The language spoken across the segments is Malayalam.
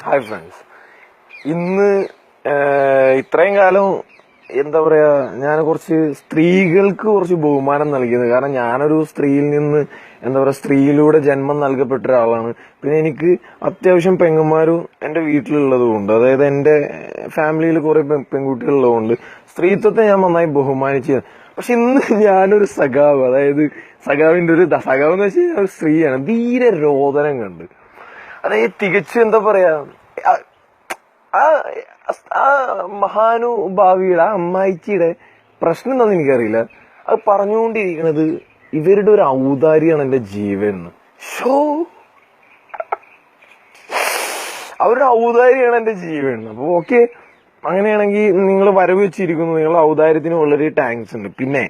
Hi friends. ഇന്ന് ഇത്രയും കാലം എന്താ പറയാ, ഞാൻ കുറച്ച് സ്ത്രീകൾക്ക് കുറച്ച് ബഹുമാനം നൽകിയത്. കാരണം ഞാനൊരു സ്ത്രീയിൽ നിന്ന് എന്താ പറയാ, സ്ത്രീയിലൂടെ ജന്മം നൽകപ്പെട്ട ഒരാളാണ്. പിന്നെ എനിക്ക് അത്യാവശ്യം പെങ്ങന്മാരും എന്റെ വീട്ടിലുള്ളതുകൊണ്ട്, അതായത് എന്റെ ഫാമിലിയിൽ കുറെ പെൺകുട്ടികളുള്ളതുകൊണ്ട് സ്ത്രീത്വത്തെ ഞാൻ നന്നായി ബഹുമാനിച്ചു. പക്ഷെ ഇന്ന് ഞാനൊരു സഖാവ്, അതായത് സഖാവിന്റെ സഖാവ് എന്ന് വെച്ച് കഴിഞ്ഞാൽ ഒരു സ്ത്രീയാണ്, ധീരെ രോദനം കണ്ട്. അതായത് തികച്ചും എന്താ പറയാ, ആ മഹാനുഭാവിയുടെ ആ അമ്മായിച്ചിയുടെ പ്രശ്നം എന്താണെന്ന് എനിക്കറിയില്ല. അത് പറഞ്ഞുകൊണ്ടിരിക്കുന്നത് ഇവരുടെ ഒരു ഔദാര്യാണ് എന്റെ ജീവൻ. അവരുടെ ഔദാര്യാണ് എന്റെ ജീവൻ. അപ്പൊ ഓക്കെ, അങ്ങനെയാണെങ്കിൽ നിങ്ങൾ വരവ് വെച്ചിരിക്കുന്നു, നിങ്ങളുടെ ഔദാര്യത്തിന് വളരെ താങ്ക്സ് ഉണ്ട്. പിന്നെ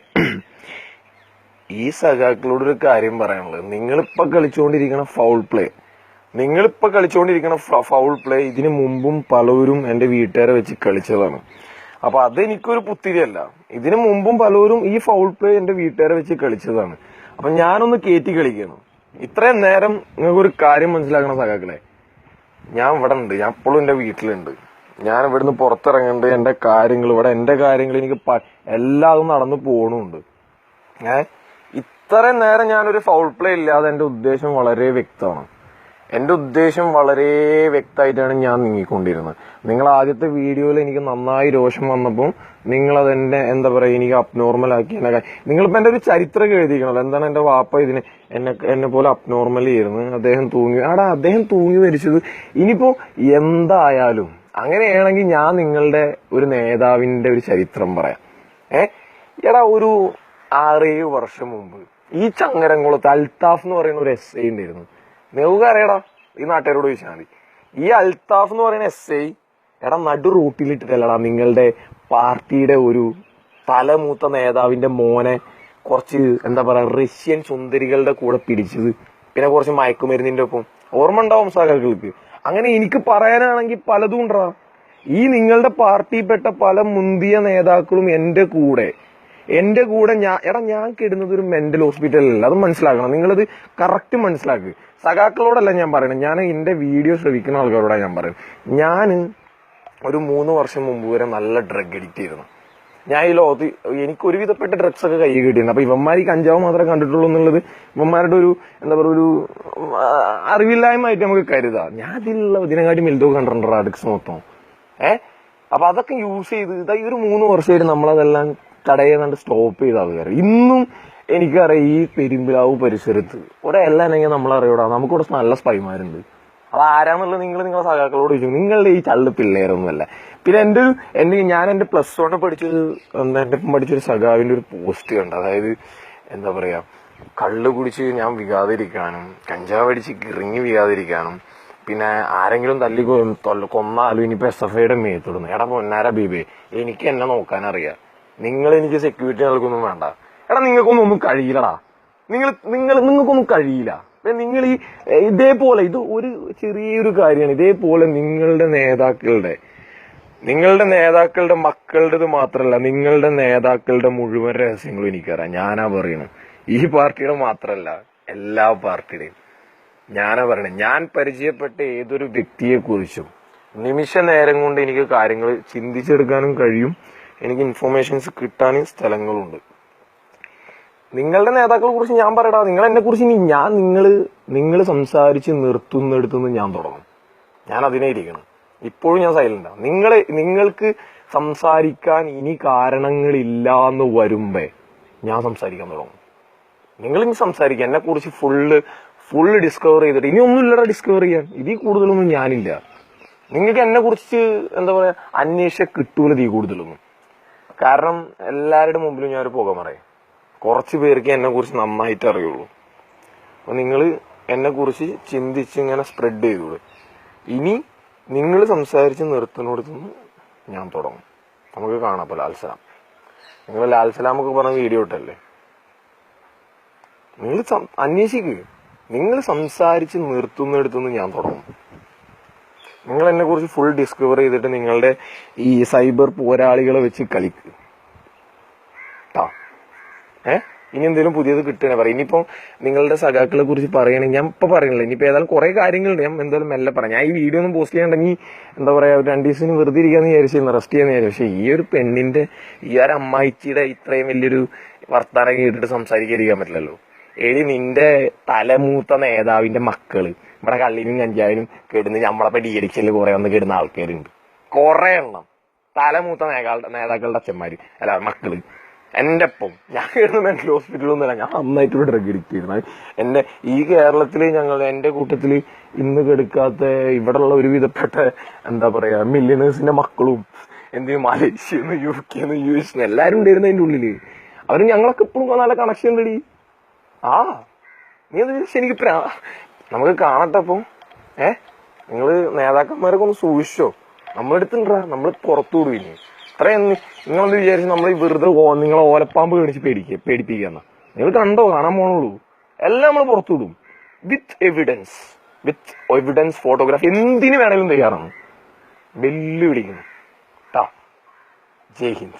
ഈ സഖാക്കളോടൊരു കാര്യം പറയാനുള്ളത്, നിങ്ങളിപ്പോ കളിച്ചുകൊണ്ടിരിക്കണ ഫൗൾ പ്ലേ ഇതിനു മുമ്പും പലരും എന്റെ വീട്ടുകാരെ വെച്ച് കളിച്ചതാണ്. അപ്പൊ അതെനിക്കൊരു പുത്തിരിയല്ല. ഇതിനു മുമ്പും പലരും ഈ ഫൗൾ പ്ലേ എന്റെ വീട്ടുകാരെ വെച്ച് കളിച്ചതാണ്. അപ്പൊ ഞാനൊന്ന് കേറ്റി കളിക്കണം. ഇത്രയും നേരം നിങ്ങൾക്കൊരു കാര്യം മനസ്സിലാക്കണം സഖാക്കളെ, ഞാൻ ഇവിടെ ഉണ്ട്, ഞാൻ ഇപ്പോഴും എന്റെ വീട്ടിലുണ്ട്. ഞാൻ ഇവിടുന്ന് പുറത്തിറങ്ങേണ്ട എന്റെ കാര്യങ്ങൾ എനിക്ക് എല്ലാതും നടന്നു പോകണുണ്ട്. ഇത്രയും നേരം ഞാനൊരു ഫൗൾ പ്ലേ ഇല്ലാതെ എന്റെ ഉദ്ദേശം വളരെ വ്യക്തമായിട്ടാണ് ഞാൻ നീങ്ങിക്കൊണ്ടിരുന്നത്. നിങ്ങൾ ആദ്യത്തെ വീഡിയോയിൽ എനിക്ക് നന്നായി രോഷം വന്നപ്പോൾ നിങ്ങൾ അതെന്നെ എന്താ പറയാ, എനിക്ക് അബ്നോർമൽ ആക്കി. നിങ്ങളിപ്പോ എന്റെ ഒരു ചരിത്രം എഴുതിക്കണല്ലോ, എന്താണ് എന്റെ വാപ്പ എന്നെ പോലെ അബ്നോർമലി ആയിരുന്നു, അദ്ദേഹം തൂങ്ങി മരിച്ചത്. ഇനിയിപ്പോ എന്തായാലും അങ്ങനെയാണെങ്കിൽ ഞാൻ നിങ്ങളുടെ ഒരു നേതാവിന്റെ ഒരു ചരിത്രം പറയാം. ഒരു 6-7 വർഷം മുമ്പ് ഈ ചങ്ങരംകുളത്ത് അൽത്താഫ് എന്ന് പറയുന്ന ഒരു എസ് ഐ ഉണ്ടായിരുന്നു. നിങ്ങൾക്ക് അറിയടാ, ഈ നാട്ടുകാരോട് ചോദിച്ചാൽ മതി. ഈ അൽത്താഫ് എന്ന് പറയുന്ന എസ് ഐ നടു റൂട്ടിലിട്ടിട്ടല്ലടാ നിങ്ങളുടെ പാർട്ടിയുടെ ഒരു തലമൂത്ത നേതാവിന്റെ മോനെ കുറച്ച് എന്താ പറയാ റഷ്യൻ സുന്ദരികളുടെ കൂടെ പിടിച്ചത്, പിന്നെ കുറച്ച് മയക്കുമരുന്നിന്റെ ഒപ്പം. ഓർമ്മ ഉണ്ടാവും സഖാക്കൾക്ക്. അങ്ങനെ എനിക്ക് പറയാനാണെങ്കിൽ പലതും ഉണ്ടാ. ഈ നിങ്ങളുടെ പാർട്ടിയിൽപ്പെട്ട പല മുന്തിയ നേതാക്കളും എന്റെ കൂടെ ഞാൻ കിടുന്നത് ഒരു മെന്റൽ ഹോസ്പിറ്റലല്ല. അത് മനസ്സിലാക്കണം, നിങ്ങളത് കറക്റ്റ് മനസ്സിലാക്കുക. സഖാക്കളോടല്ല ഞാൻ പറയണത്, ഞാൻ എന്റെ വീഡിയോ ശ്രവിക്കുന്ന ആൾക്കാരോടാണ് ഞാൻ പറയുന്നത്. ഞാൻ ഒരു 3 വർഷം മുമ്പ് വരെ നല്ല ഡ്രഗ് അഡിക്റ്റ് ആയിരുന്നു. ഞാൻ ഈ ലോകത്ത് എനിക്ക് ഒരുവിധപ്പെട്ട ഡ്രഗ്സ് ഒക്കെ കൈ കിട്ടിയിട്ടുണ്ട്. അപ്പൊ ഇവന്മാർ ഈ കഞ്ചാവ് മാത്രമേ കണ്ടിട്ടുള്ളൂ എന്നുള്ളത് ഇവന്മാരുടെ ഒരു എന്താ പറയുക, ഒരു അറിവില്ലായ്മയായിട്ട് നമുക്ക് കരുതാം. ഞാൻ ഇതിനെക്കാട്ടി വലുതൊക്കെ കണ്ടിട്ടുണ്ട് ഡ്രഗ്സ് മൊത്തം. അപ്പൊ അതൊക്കെ യൂസ് ചെയ്ത് ഈ ഒരു 3 വർഷമായിട്ട് നമ്മളതെല്ലാം തടയുന്നുണ്ട്, സ്റ്റോപ്പ് ചെയ്ത ആൾക്കാർ. ഇന്നും എനിക്കറിയാം, ഈ പെരുമ്പിലാവ് പരിസരത്ത് ഒരെല്ലാണെങ്കിൽ നമ്മളറിയൂടാ, നമുക്ക് കുറച്ച് നല്ല സ്പൈമാരുണ്ട്. അത് ആരാന്നുള്ളത് നിങ്ങളെ സഖാക്കളോട് ചോദിച്ചു. നിങ്ങളുടെ ഈ ചള്ളു പിള്ളേരൊന്നുമല്ല. പിന്നെ ഞാൻ എന്റെ +1 പഠിച്ചൊരു സഖാവിന്റെ ഒരു പോസ്റ്റ് കണ്ട്. അതായത് എന്താ പറയാ, കള്ള് കുടിച്ച് ഞാൻ വികാതിരിക്കാനും, കഞ്ചാവ് അടിച്ച് കിറങ്ങി വികാതിരിക്കാനും, പിന്നെ ആരെങ്കിലും തല്ലി കൊന്നാലും ഇനിയിപ്പോ SFIയുടെ മേത്തിടുന്നു. പൊന്നാര ബീബേ, എനിക്ക് എന്നെ നോക്കാനറിയാം. നിങ്ങൾ എനിക്ക് സെക്യൂരിറ്റി നൽകൊന്നും വേണ്ട. നിങ്ങൾക്കൊന്നും കഴിയില്ലടാ. നിങ്ങൾക്കൊന്നും കഴിയില്ല. നിങ്ങൾ ഇതേപോലെ, ഇത് ഒരു ചെറിയൊരു കാര്യമാണ്. ഇതേപോലെ നിങ്ങളുടെ നേതാക്കളുടെ മക്കളുടേത് മാത്രമല്ല, നിങ്ങളുടെ നേതാക്കളുടെ മുഴുവൻ രഹസ്യങ്ങളും എനിക്കറിയാം. ഞാനാ പറയണത്. ഈ പാർട്ടിയുടെ മാത്രമല്ല, എല്ലാ പാർട്ടിയുടെയും ഞാനാ പറയണത്. ഞാൻ പരിചയപ്പെട്ട ഏതൊരു വ്യക്തിയെ കുറിച്ചും നിമിഷ നേരം കൊണ്ട് എനിക്ക് കാര്യങ്ങൾ ചിന്തിച്ചെടുക്കാനും കഴിയും. എനിക്ക് ഇൻഫോർമേഷൻസ് കിട്ടാനും സ്ഥലങ്ങളുണ്ട്. നിങ്ങളുടെ നേതാക്കളെ കുറിച്ച് ഞാൻ പറയടാ, നിങ്ങൾ എന്നെ കുറിച്ച് നിങ്ങൾ സംസാരിച്ച് നിർത്തുന്നിടത്തുനിന്ന് ഞാൻ തുടങ്ങും. ഞാൻ അതിനെ ഇരിക്കണം. ഇപ്പോഴും ഞാൻ സൈലന്റാ. നിങ്ങൾക്ക് സംസാരിക്കാൻ ഇനി കാരണങ്ങളില്ല എന്ന് വരുമ്പേ ഞാൻ സംസാരിക്കാൻ തുടങ്ങും. നിങ്ങൾ ഇനി സംസാരിക്കുക, എന്നെ കുറിച്ച് ഫുള്ള് ഡിസ്കവർ ചെയ്തിട്ട് ഇനി ഒന്നുമില്ലടാ ഡിസ്കവർ ചെയ്യാൻ. ഇതിൽ കൂടുതലൊന്നും ഞാനില്ല. നിങ്ങൾക്ക് എന്നെ കുറിച്ച് എന്താ പറയാ അന്വേഷിച്ച കിട്ടൂല ഈ കൂടുതലൊന്നും. കാരണം എല്ലാവരുടെ മുമ്പിലും ഞാനൊരു പുക പറയും. കുറച്ച് പേർക്ക് എന്നെ കുറിച്ച് നന്നായിട്ട് അറിയുള്ളൂ. അപ്പൊ നിങ്ങൾ എന്നെ കുറിച്ച് ചിന്തിച്ച് ഇങ്ങനെ സ്പ്രെഡ് ചെയ്തോളൂ. ഇനി നിങ്ങൾ സംസാരിച്ച് നിർത്തുന്നിടത്തുനിന്ന് ഞാൻ തുടങ്ങും. നമുക്ക് കാണാം. അപ്പൊ ലാൽസലാം, നിങ്ങൾ ലാൽസലാമൊക്കെ പറഞ്ഞ വീഡിയോ ഇട്ടല്ലേ, നിങ്ങൾ അന്വേഷിക്കുക. നിങ്ങൾ സംസാരിച്ച് നിർത്തുന്നിടത്തുനിന്ന് ഞാൻ തുടങ്ങും. നിങ്ങൾ എന്നെ കുറിച്ച് ഫുൾ ഡിസ്കവർ ചെയ്തിട്ട് നിങ്ങളുടെ ഈ സൈബർ പോരാളികളെ വെച്ച് കളിക്കുക. ഇനി എന്തെങ്കിലും പുതിയത് കിട്ടുകയാണ് പറയും. ഇനിയിപ്പം നിങ്ങളുടെ സഖാക്കളെ കുറിച്ച് പറയുകയാണെങ്കിൽ ഞാൻ ഇപ്പൊ പറയുന്നില്ല, ഇനിയിപ്പോ ഏതായാലും കുറെ കാര്യങ്ങളുണ്ട്, ഞാൻ എന്തായാലും മെല്ലെ പറയാം. ഞാൻ ഈ വീഡിയോ ഒന്നും പോസ്റ്റ് ചെയ്യണ്ടെങ്കിൽ എന്താ പറയാ, 2 ദിവസത്തിന് വെറുതെ ഇരിക്കാന്ന് വിചാരിച്ചിരുന്നു, റെസ്റ്റ് ചെയ്യാന്ന് വിചാരിച്ചു. പക്ഷെ ഈ ഒരു പെണ്ണിന്റെ, ഈ ഒരു അമ്മായിച്ചിയുടെ ഇത്രയും വലിയൊരു വർത്താനം കേട്ടിട്ട് സംസാരിക്കാതിരിക്കാൻ പറ്റില്ലല്ലോ. എടി നിന്റെ തലമൂത്ത നേതാവിന്റെ മക്കള് ഇവിടെ കള്ളിനും കഞ്ചാവിനും കേടുന്ന് നമ്മളെ ഡീഡിക്ഷനിൽ കുറെ വന്ന് കേടുന്ന ആൾക്കാരുണ്ട്, കുറെ എണ്ണം. തലമൂത്ത നേതാക്കളുടെ അച്ഛന്മാര് അല്ല മക്കള് എന്റെ ഒപ്പം. ഞാൻ കേടുന്ന മെന്റൽ ഹോസ്പിറ്റലൊന്നുമല്ല, ഞാൻ നന്നായിട്ടൊരു ഡ്രഗ് അഡിക്റ്റ് ചെയ്യുന്നത്. എന്റെ ഈ കേരളത്തില് എന്റെ കൂട്ടത്തില് ഇന്ന് കെടുക്കാത്ത ഇവിടെയുള്ള ഒരുവിധപ്പെട്ട എന്താ പറയാ മില്യനേഴ്സിന്റെ മക്കളും എന്തിനും മലേഷ്യന്ന് UK-ന്ന് US-ന്ന് എല്ലാരും ഉണ്ടായിരുന്നു അതിന്റെ ഉള്ളില്. അവര് ഞങ്ങളൊക്കെ ഇപ്പോഴും നല്ല കണക്ഷൻ ഉണ്ടടി. നീ അത് എനിക്ക് നമുക്ക് കാണട്ടപ്പം. നിങ്ങള് നേതാക്കന്മാരൊക്കെ ഒന്ന് സൂക്ഷിച്ചോ. നമ്മളെടുത്തിണ്ടാ, നമ്മൾ പുറത്തു വിടുവില്ലേ. ഇത്രയും നിങ്ങളെന്ത് വിചാരിച്ചു നമ്മൾ വെറുതെ നിങ്ങളെ ഓലപ്പാമ്പ് കാണിച്ച് പേടിപ്പിക്കാന്ന? നിങ്ങൾ കണ്ടോ, കാണാൻ പോണുള്ളൂ. എല്ലാം നമ്മൾ പുറത്തു വിടും വിത്ത് എവിഡൻസ് ഫോട്ടോഗ്രാഫി, എന്തിനു വേണേലും തയ്യാറാണ്. വെല്ലുവിളിക്കുന്നു. ജയ് ഹിന്ദ്.